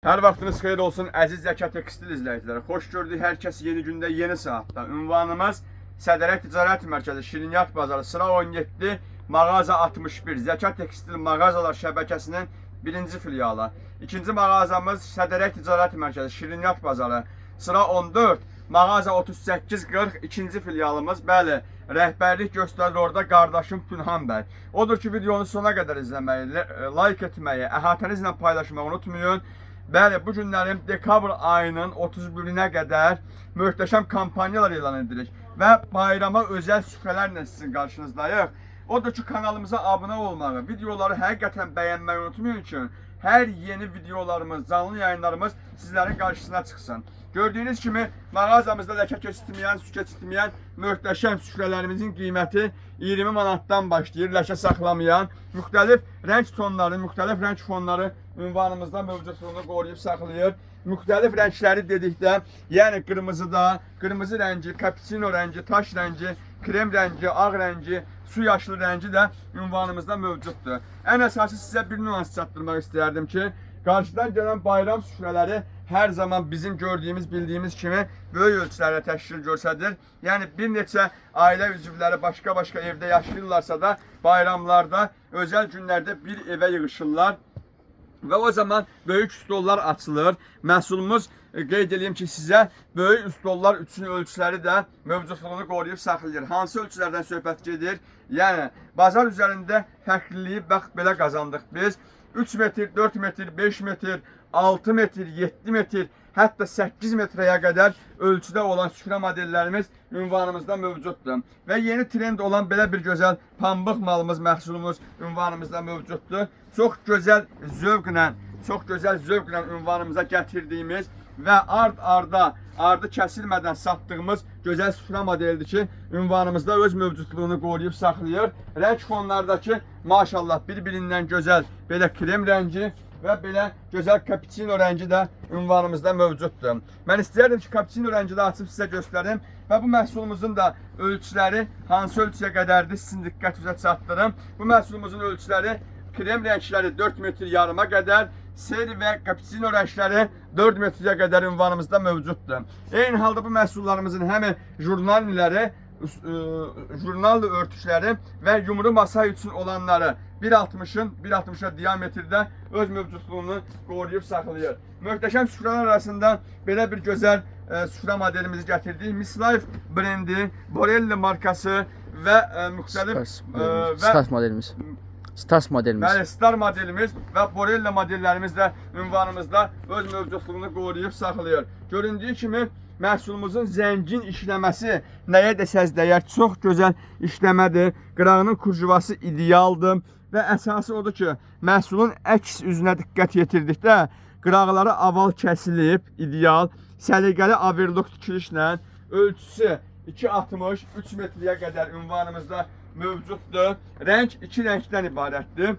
Hər vaxtınız xeyir olsun əziz Zəka Tekstil izləyiciləri. Xoş gördük hər kəs yeni gündə, yeni saatda. Ünvanımız Sədərək Ticarət Mərkəzi, Şirniyyat Bazarı, sıra 17, mağaza 61. Zəka Tekstil mağazalar şəbəkəsinin birinci filialı. İkinci mağazamız Sədərək Ticarət Mərkəzi, Şirniyyat Bazarı, sıra 14, mağaza 38-40, ikinci filialımız. Bəli, rəhbərlik göstərir orada qardaşım Pünhan bəy. Odur ki, videonu sona qədər izləməyi, like etməyi, əhatənizlə paylaşmağı unutmayın. Bəli, bu günlərin dekabr ayının 31-nə qədər möhtəşəm kampanyalar elan edirik və bayrama özəl süfrələrlə sizin qarşınızdayıq. Odur ki, kanalımıza abunə olmağı, videoları həqiqətən bəyənməyi unutmayın ki, hər yeni videolarımız, canlı yayınlarımız sizlərin qarşısına çıxsın. Gördüyünüz kimi mağazamızda ləkə keçirtməyən, su keçirtməyən möhtəşəm süfrələrimizin qiyməti 20 manatdan başlayır. Ləkə saxlamayan, müxtəlif rəng tonları, müxtəlif rəng fonları ünvanımızda mövcudluğunu qoruyub saxlayır. Müxtəlif rəngləri dedikdə, yəni qırmızı rəngi, kapuçino rəngi, taş rəngi, krem rəngi, ağ rəngi, su yaşlı rəngi də ünvanımızda mövcuddur. Ən əsası sizə bir nüans çatdırmaq istəyərdim ki, qarşıdan gələn bayram süfrələri hər zaman bizim gördüyümüz, bildiyimiz kimi böyük ölçülərlə təşkil göstərir. Yəni bir neçə ailə üzvləri başqa evdə yaşayırlarsa da bayramlarda, özəl günlərdə bir evə yığışırlar. Və o zaman böyük stollar açılır. Məhsulumuz qeyd edeyim ki, sizə böyük stollar üçün ölçüləri də mövcudluğunu qoruyub saxlayır. Hansı ölçülərdən söhbət gedir? Yəni bazar üzərində fərqliliyi bax belə qazandıq biz. 3 metr, 4 metr, 5 metr, 6 metr, 7 metr, hətta 8 metrəyə qədər ölçüdə olan süfrə modellərimiz ünvanımızda mövcuddur. Və yeni trend olan belə bir gözəl pambıq malımız, məhsulumuz ünvanımızda mövcuddur. Çox gözəl zövqlə ünvanımıza gətirdiyimiz və ardı kəsilmədən satdığımız gözəl süfrə modelidir ki, ünvanımızda öz mövcudluğunu qoruyub saxlayır. Rəng fonlardakı maşallah bir-birindən gözəl belə krem rəngi və belə gözəl kapuçino rəngi də ünvanımızda mövcuddur. Mən istəyərdim ki, kapuçino rəngi də açıb sizə göstərim və bu məhsulumuzun da ölçüləri hansı ölçüyə qədərdir sizin diqqətinizə çatdırım. Bu məhsulumuzun ölçüləri krem rəngləri 4 metr yarıma qədər, seri və kapuçino rəngləri 4 metrə qədər ünvanımızda mövcuddur. Eyni halda bu məhsullarımızın həm jurnallı örtüşləri və yumru masa üçün olanları 1.60-a diametrdə öz mövcudluğunu qoruyub saxlayır. Möhtəşəm süfrələr arasında belə bir gözəl süfrə modelimizi gətirdik. Miss Life brendi, Borelli markası və müxtəlif Stars modelimiz. Bəli, Star modelimiz və Borelli modellərimiz də ünvanımızda öz mövcudluğunu qoruyub saxlayır. Göründüyü kimi məhsulumuzun zəngin işləməsi nəyə desəz dəyər, çox gözəl işləmədir. Qırağının kurjuvası idealdır və əsası odur ki, məhsulun əks üzünə diqqət yetirdikdə qıraqları aval kəsilib, ideal, səliqəli overlock tikilişlə ölçüsü 2.60, 3 metrəyə qədər ünvanımızda mövcuddur. Rəng iki rəngdən ibarətdir.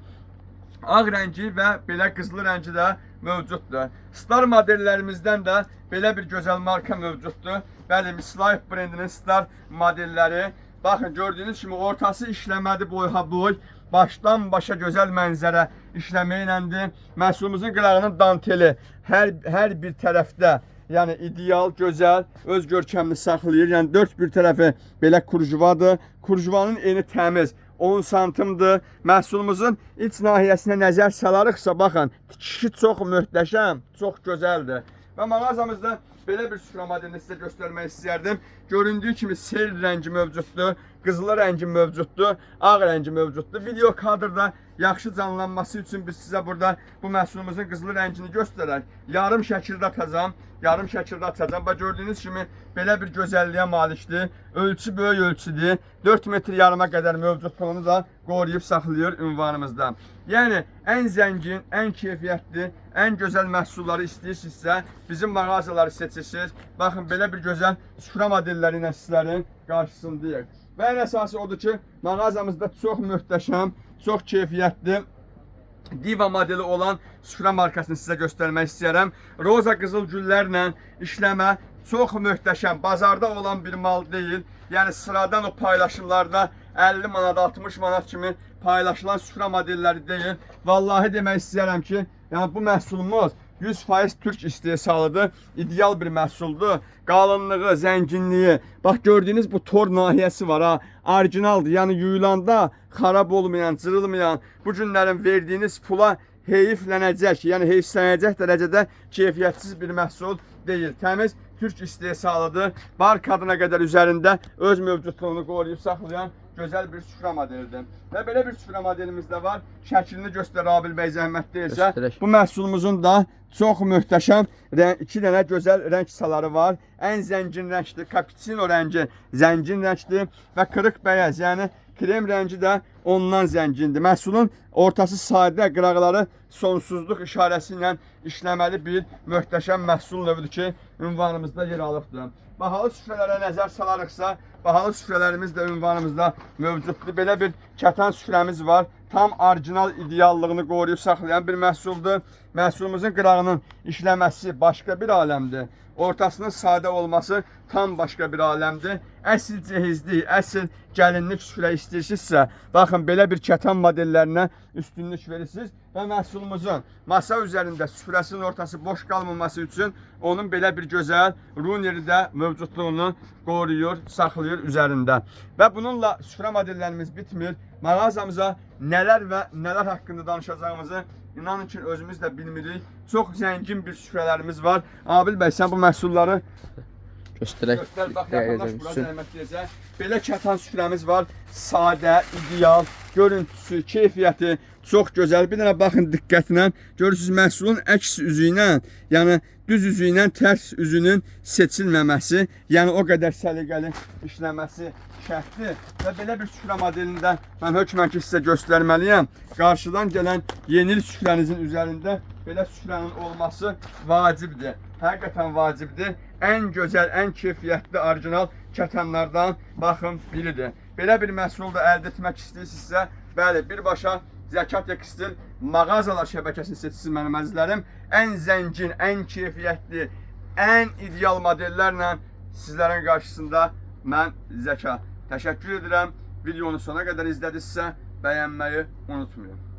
Ağ rəngi və belə qızılı rəngi də mövcuddur. Star modellərimizdən də belə bir gözəl marka mövcuddur. Bəli, Miss Life brendinin Star modelləri. Baxın, gördüyünüz kimi ortası işləmədi boy-ha-boy. Başdan başa gözəl mənzərə işləməklədir. Məhsulumuzun qırağının danteli hər bir tərəfdə, yəni ideal, gözəl, öz görkəmini saxlayır. Yəni dörd bir tərəfi belə kurjuvadır. Kurjuvanın eni təmiz, 10 santimdir. Məhsulumuzun iç nahiyəsinə nəzər salarıqsa, baxın, tikişi çox möhtəşəm, çox gözəldir. Və mağazamızda belə bir süfrə modelini sizə göstərmək istəyərdim. Göründüyü kimi sel rəngi mövcuddur, qızılı rəngi mövcuddur, ağ rəngi mövcuddur. Video kadrda yaxşı canlanması üçün biz sizə burada bu məhsulumuzun qızılı rəngini göstərək. Yarım şəkildə atacağam və gördüyünüz kimi belə bir gözəlliyə malikdir. Ölçü böyük ölçüdür. 4 metr yarıma qədər mövcudluğunu da qoruyub saxlayır ünvanımızda. Yəni ən zəngin, ən keyfiyyətli, ən gözəl məhsulları istəyirsinizsə bizim mağazaları seçirsiniz. Baxın, belə bir gözəl süfrə modelləri ilə sizlərin qarşısındayıq. Və ən əsası odur ki, mağazamızda çox möhtəşəm, çox keyfiyyətli Diva modeli olan süfrə markasını sizə göstərmək istəyərəm. Roza qızıl güllərlə işləmə çox möhtəşəm. Bazarda olan bir mal deyil. Yəni sıradan o paylaşımlarda 50 manat, 60 manat kimi paylaşılan süfrə modelləri deyil. Vallahi demək istəyərəm ki, yəni bu məhsulumuz 100% Türk istehsalıdır. İdeal bir məhsuldur. Qalınlığı, zənginliyi. Bax gördüyünüz bu tor nahiyəsi var ha. Orijinaldır. Yəni yuyulanda xarab olmayan, cırılmayan, bu günlərin verdiyiniz pula heyiflənəcək, yəni heyiflənəcək dərəcədə keyfiyyətsiz bir məhsul deyil. Təmiz Türk istehsalıdır. Bar kadına qədər üzərində öz mövcudluğunu qoruyub saxlayan gözəl bir süfrə modelidir. Və belə bir süfrə modelimiz də var. Şəklini göstər Abil bəy zəhmət deyilsə. Bu məhsulumuzun da çox möhtəşəm 2 dənə gözəl rəng saları var. Ən zəngin rəngdir, kapuçino rəngi zəngin rəngdir və qırıq bəyaz, yəni krem rəngi də ondan zəngindir. Məhsulun ortası sadə, qıraqları sonsuzluq işarəsi ilə işləməli bir möhtəşəm məhsul növüdür ki, ünvanımızda yer alıbdır. Bahalı süfrələrə nəzər salarıqsa, bahalı süfrələrimiz də ünvanımızda mövcuddur. Belə bir kətan süfrəmiz var. Tam orijinal ideallığını qoruyub saxlayan bir məhsuldur. Məhsulumuzun qırağının işləməsi başqa bir aləmdir. Ortasının sadə olması tam başqa bir aləmdir. Əsl cehizlik, əsl gəlinlik süfrə istəyirsinizsə, baxın belə bir kətan modellərinə üstünlük verirsiniz və məhsulumuzun masa üzərində süfrəsinin ortası boş qalmaması üçün onun belə bir gözəl runeri də mövcudluğunu qoruyur, saxlayır üzərində. Və bununla süfrə modellərimiz bitmir. Mağazamıza nələr və nələr haqqında danışacağımızı İnanın ki, özümüz də bilmirik. Çox zəngin bir süfrələrimiz var. Abil bəy, sən bu məhsulları göstər. Bax, yaxınlaş bura zəhmət deyəcək. Belə kətan süfrəmiz var. Sadə, ideal, görüntüsü, keyfiyyəti çox gözəl. Bir dənə baxın diqqətlə. Görürsünüz, məhsulun əks üzü ilə, yəni düz üzü ilə tərs üzünün seçilməməsi, yəni o qədər səliqəli işləməsi şərtdir. Və belə bir süfrə modelində mən hökmən ki, sizə göstərməliyəm. Qarşıdan gələn yeni süfrənizin üzərində belə süfrənin olması vacibdir. Həqiqətən vacibdir. Ən gözəl, ən keyfiyyətli, orijinal kətanlardan baxın biridir. Belə bir məhsul da əldə etmək istəyirsinizsə, bəli, birbaşa Zəkat Tekstil mağazalar şəbəkəsini seçsiniz mənim əzizlərim. Ən zəngin, ən keyfiyyətli, ən ideal modellərlə sizlərin qarşısında mən Zəka. Təşəkkür edirəm. Videonu sona qədər izlədinizsə bəyənməyi unutmayın.